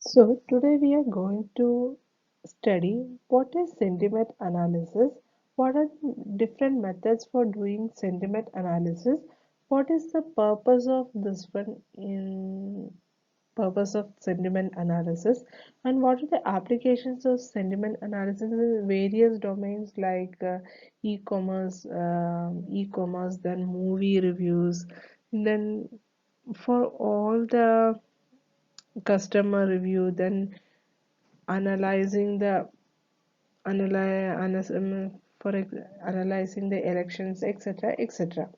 So today we are going to study what is sentiment analysis, what are different methods for doing sentiment analysis, what is the purpose of this one in purpose of sentiment analysis, and what are the applications of sentiment analysis in various domains like e-commerce, then movie reviews, then for all the customer review, then analyzing the analyzing the elections, etc., etc.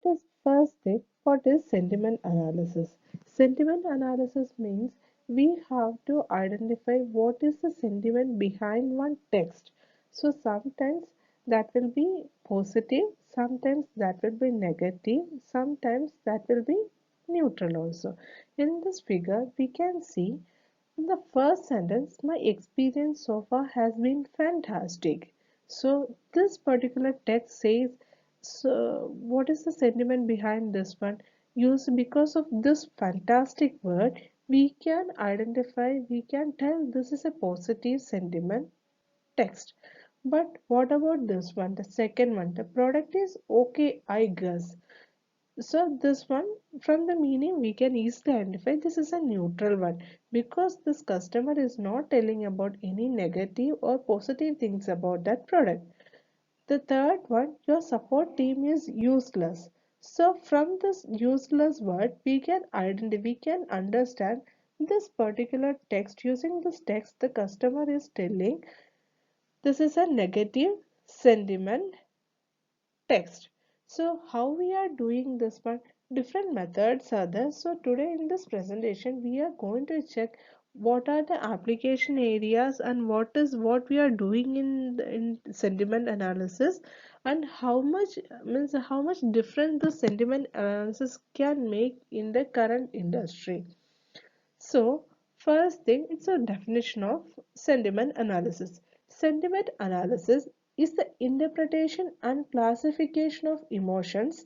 The first thing, what is sentiment analysis? Sentiment analysis means we have to identify what is the sentiment behind one text. So sometimes that will be positive, sometimes that will be negative, sometimes that will be neutral also. In this figure, we can see in the first sentence, my experience so far has been fantastic. So, this particular text says, so what is the sentiment behind this one? Used because of this fantastic word, we can identify, we can tell this is a positive sentiment text. But what about this one, the second one? The product is okay, I guess. So this one, from the meaning, we can easily identify this is a neutral one because this customer is not telling about any negative or positive things about that product. The third one, your support team is useless. So from this useless word, we can identify, we can understand this particular text. Using this text, the customer is telling this is a negative sentiment text. So how we are doing this one? Different methods are there. So today in this presentation we are going to check what are the application areas and what we are doing in sentiment analysis, and how much means how much different the sentiment analysis can make in the current industry. So, first thing, it's a definition of sentiment analysis. Sentiment analysis is the interpretation and classification of emotions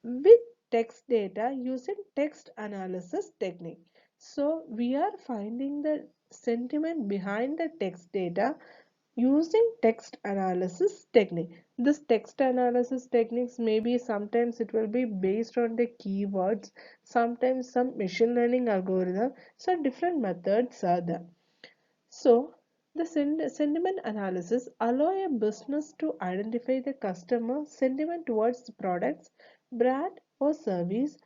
with text data using text analysis technique. So, we are finding the sentiment behind the text data using text analysis technique. This text analysis techniques maybe sometimes it will be based on the keywords, sometimes some machine learning algorithm. So different methods are there. So the sentiment analysis allow a business to identify the customer sentiment towards the products, brand or service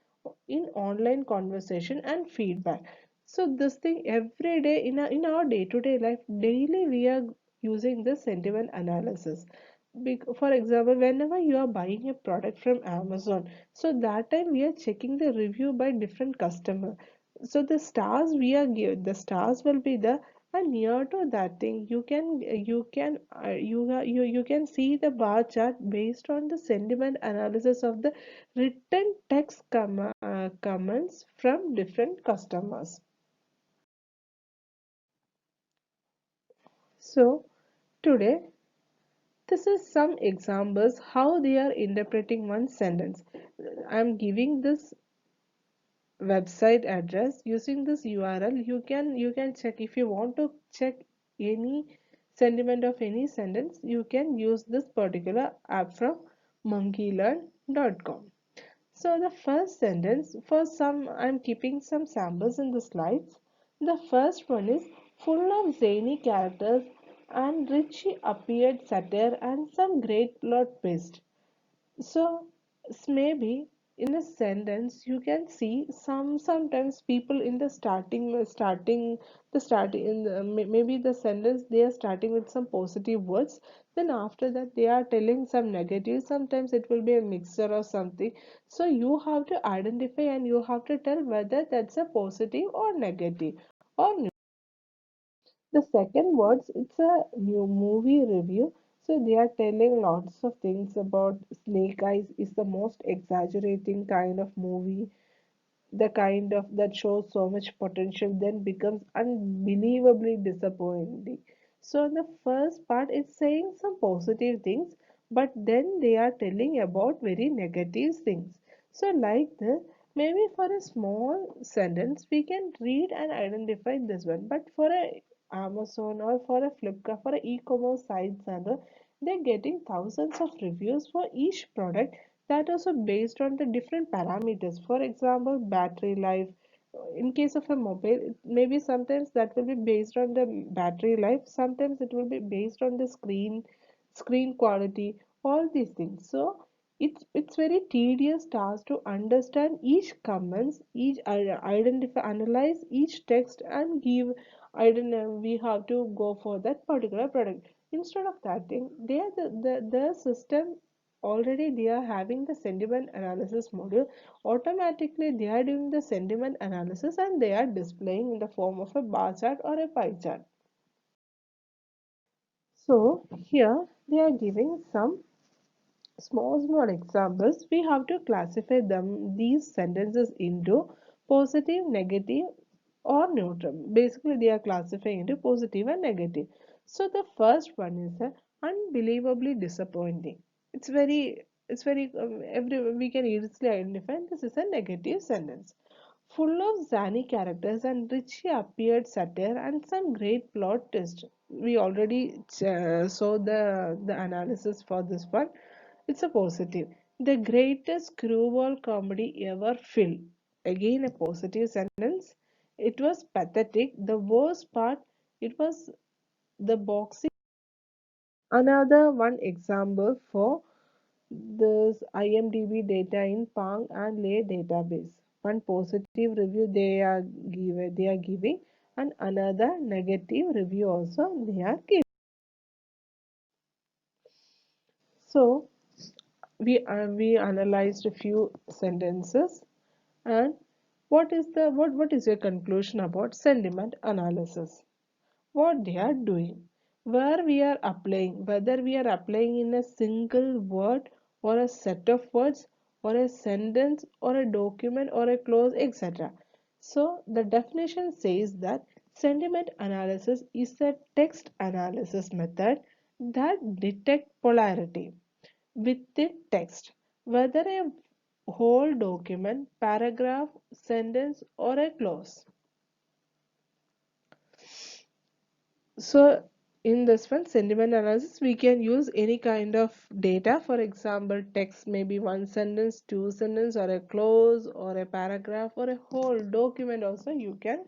in online conversation and feedback. So this thing every day in our day-to-day life, daily we are using this sentiment analysis. For example, whenever you are buying a product from Amazon, so that time we are checking the review by different customer. So the stars we are give the stars will be the, and near to that thing you can see the bar chart based on the sentiment analysis of the written text comments from different customers. So today this is some examples how they are interpreting one sentence. I'm giving this website address. Using this URL, you can check. If you want to check any sentiment of any sentence, you can use this particular app from monkeylearn.com. So the first sentence, for some, I'm keeping some samples in the slides. The first one is full of zany characters and richly appeared satire and some great plot twist. So maybe in a sentence you can see sometimes people in the starting in the, maybe the sentence they are starting with some positive words, then after that they are telling some negative, sometimes it will be a mixture or something. So you have to identify and you have to tell whether that's a positive or negative or the second words, it's a new movie review. So they are telling lots of things about Snake Eyes is the most exaggerating kind of movie, the kind of that shows so much potential then becomes unbelievably disappointing. So the first part is saying some positive things, but then they are telling about very negative things. So like this, Maybe for a small sentence, we can read and identify this one. But for a Amazon or for a Flipkart, for a e-commerce sites and all, they're getting thousands of reviews for each product that also based on the different parameters. For example, battery life. In case of a mobile, maybe sometimes that will be based on the battery life. Sometimes it will be based on the screen quality, all these things. So it's very tedious task to understand each comments, each identify, analyze each text and give. I don't know. We have to go for that particular product. Instead of that thing, they are the system already they are having the sentiment analysis module. Automatically they are doing the sentiment analysis and they are displaying in the form of a bar chart or a pie chart. So here they are giving some small examples. We have to classify them these sentences into positive, negative or neutral. Basically they are classifying into positive and negative. So the first one is unbelievably disappointing. It's very every we can easily identify this is a negative sentence. Full of zany characters and richly appeared satire and some great plot twist. We already saw the analysis for this one. It's a positive. The greatest screwball comedy ever filmed. Again, a positive sentence. It was pathetic. The worst part, it was the boxing. Another one example for this IMDb data in Pang and Lay database. One positive review they are giving, and another negative review also they are giving. So we analyzed a few sentences. And what is your conclusion about sentiment analysis? What they are doing, where we are applying, whether we are applying in a single word or a set of words or a sentence or a document or a clause, etc. So the definition says that sentiment analysis is a text analysis method that detect polarity within text, whether a whole document, paragraph, sentence, or a clause. So, in this one, sentiment analysis, we can use any kind of data. For example, text, maybe one sentence, two sentence, or a clause, or a paragraph, or a whole document. Also, you can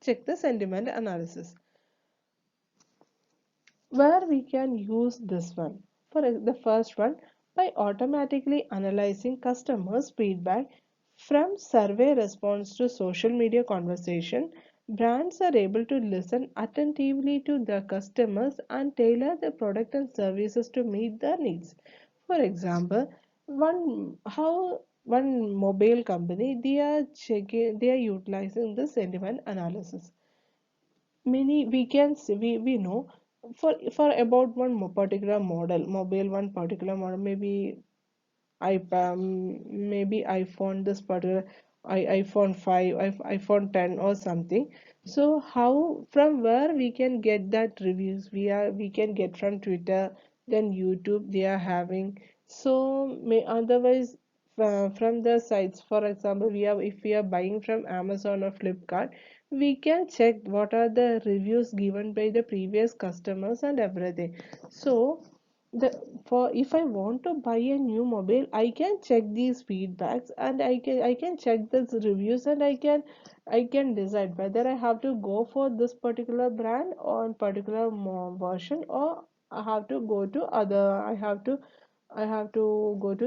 check the sentiment analysis. Where we can use this one for the first one, by automatically analyzing customers feedback from survey response to social media conversation. Brands are able to listen attentively to their customers and tailor their product and services to meet their needs. For example, one mobile company, they are utilizing the sentiment analysis. Many we can see, we know for about one particular model, mobile, one particular model, maybe iPhone, this particular iPhone 5, iPhone 10 or something. So how, from where we can get that reviews? We can get from Twitter, then YouTube they are having. So may otherwise from the sites, for example, if we are buying from Amazon or Flipkart, we can check what are the reviews given by the previous customers and everything. So the for if I want to buy a new mobile, I can check these feedbacks and I can check these reviews and I can decide whether I have to go for this particular brand or particular version, or I have to go to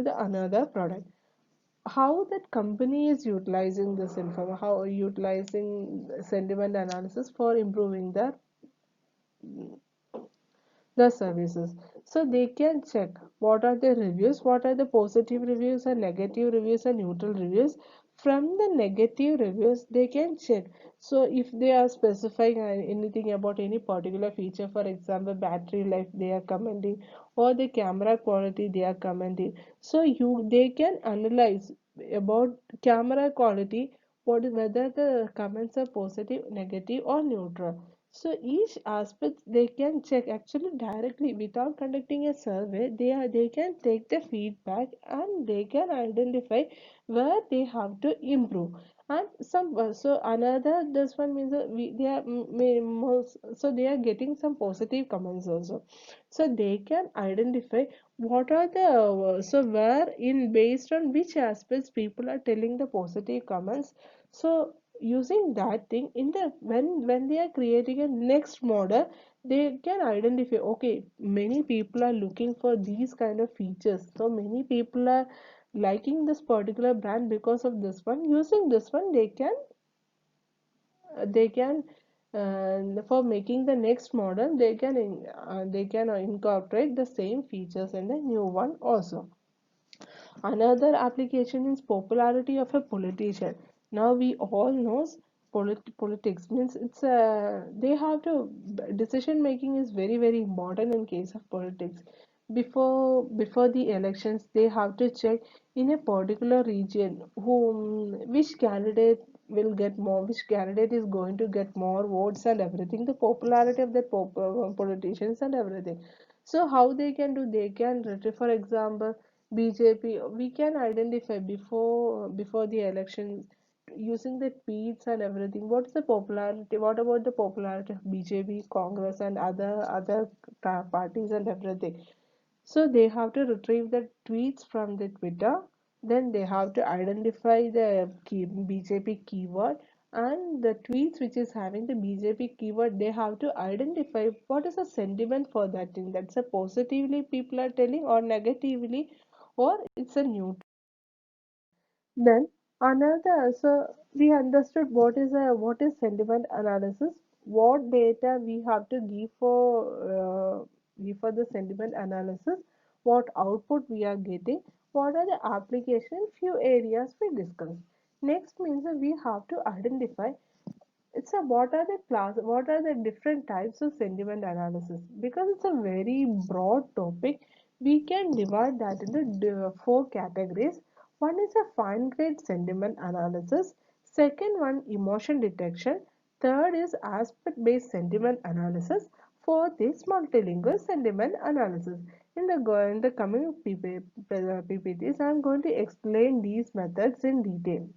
the another product. How that company is utilizing this information, how utilizing sentiment analysis for improving their the services. So they can check what are the reviews, what are the positive reviews and negative reviews and neutral reviews. From the negative reviews they can check, so if they are specifying anything about any particular feature, for example battery life they are commenting, or the camera quality they are commenting. So they can analyze about camera quality, whether the comments are positive, negative or neutral. So each aspect they can check actually directly without conducting a survey. They can take the feedback and they can identify where they have to improve. And some so another this one means that they are most, so they are getting some positive comments also. So they can identify what are the so where in based on which aspects people are telling the positive comments. So using that thing in the when they are creating a next model, they can identify, okay, many people are looking for these kind of features, so many people are liking this particular brand because of this one. Using this one they can for making the next model they can incorporate the same features in the new one also. Another application is popularity of a politician. Now we all knows politics means it's a they have to decision making is very important in case of politics. Before the elections, they have to check in a particular region whom which candidate will get more, which candidate is going to get more votes and everything, the popularity of the politicians and everything. So how they can do? They can for example BJP, we can identify before the elections using the tweets and everything. What is the popularity? What about the popularity of BJP, Congress, and other parties and everything? So they have to retrieve the tweets from the Twitter. Then they have to identify the BJP keyword and the tweets which is having the BJP keyword. They have to identify what is the sentiment for that thing. That's a positively people are telling or negatively or it's a neutral. Then another, so we understood what is sentiment analysis, what data we have to give for the sentiment analysis, what output we are getting, what are the application, few areas we discussed. Next means that we have to identify it's a what are the different types of sentiment analysis? Because it's a very broad topic, we can divide that into four categories. One is a fine grade sentiment analysis, second one emotion detection, third is aspect based sentiment analysis, fourth is multilingual sentiment analysis. In the coming PPTs, I am going to explain these methods in detail.